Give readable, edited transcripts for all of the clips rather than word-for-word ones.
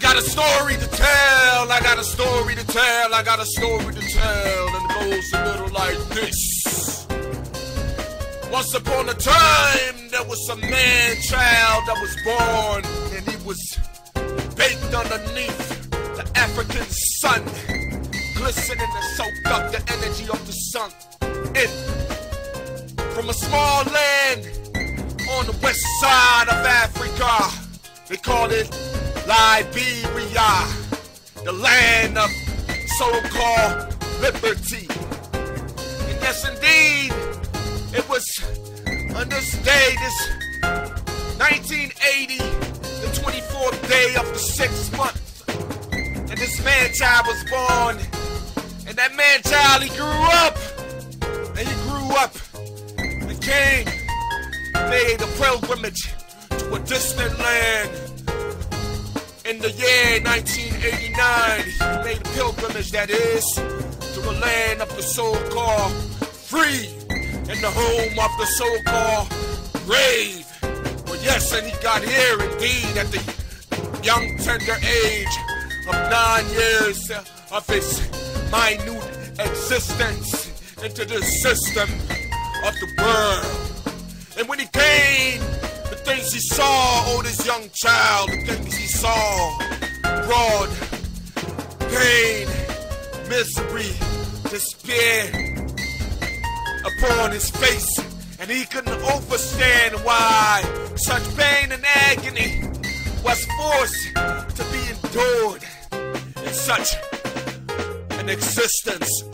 got a story to tell, I got a story to tell, I got a story to tell, and it goes a little like this. Once upon a time, there was a man-child that was born, and he was baked underneath the African sun, glistening to soak up the energy of the sun. From a small land on the west side of Africa, they call it Liberia, the land of so-called liberty. And yes, indeed, it was on this day, this 1980, the 24th day of the 6th month, and this man-child was born. And that man-child, he grew up, and he grew up, and came, made a pilgrimage to a distant land. In the year 1989, he made a pilgrimage, that is, to the land of the so-called free, and the home of the so-called brave. Well, yes, and he got here, indeed, at the young, tender age of 9 years of his minute existence into the system of the world. And when he came, the things he saw, oh, this young child, the things he saw brought pain, misery, despair upon his face, and he couldn't understand why such pain and agony was forced to be endured in such an existence.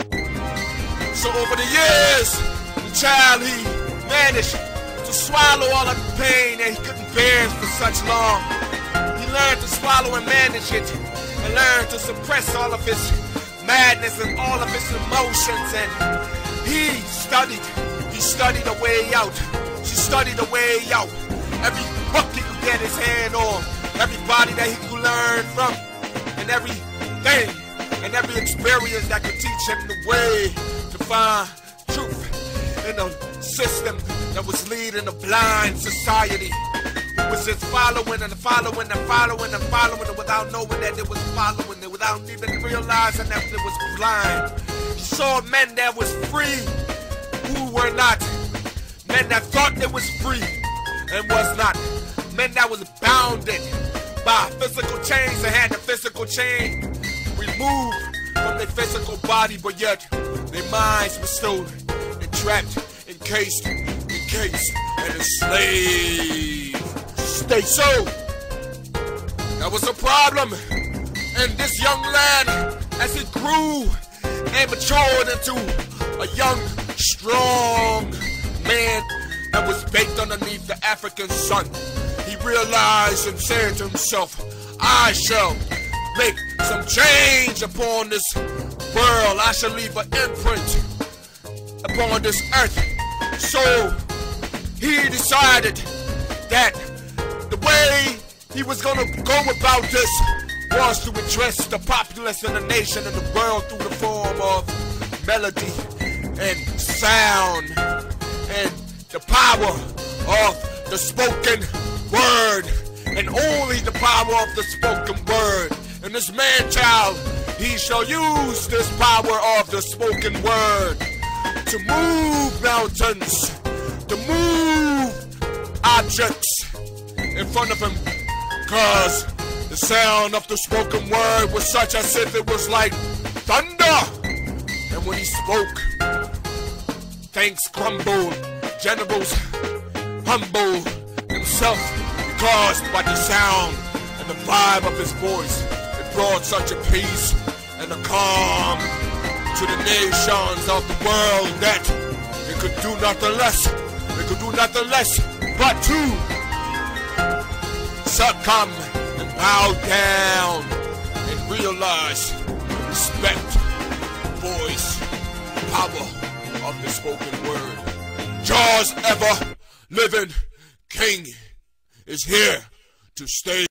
So over the years, the child, he managed to swallow all of the pain that he couldn't bear for such long. He learned to swallow and manage it, and learned to suppress all of his madness and all of his emotions. And he studied a way out. She studied a way out. Every book he could get his hand on, everybody that he could learn from, and everything and every experience that could teach him the way to find truth in a system that was leading a blind society, who was just following and following and following and following it without knowing that it was following it, without even realizing that it was blind. He saw men that was free who were not, men that thought they was free and was not, men that was bounded by physical chains and had the physical chain removed from their physical body, but yet their minds were still entrapped, encased, and enslaved. Stay so. That was a problem. And this young lad, as he grew and matured into a young, strong man that was baked underneath the African sun, he realized and said to himself, I shall make some change upon this world. I shall leave an imprint upon this earth. So he decided that the way he was going to go about this was to address the populace and the nation and the world through the form of melody and sound and the power of the spoken word, and only the power of the spoken word. And this man-child, he shall use this power of the spoken word to move mountains, to move objects in front of him, cause the sound of the spoken word was such as if it was like thunder. And when he spoke, things crumbled, generals humbled himself, caused by the sound and the vibe of his voice. It brought such a peace and a calm to the nations of the world that it could do nothing less. It could do nothing less but to succumb and bow down and realize, respect, voice, power of the spoken word. Jauz Everliving King is here to stay.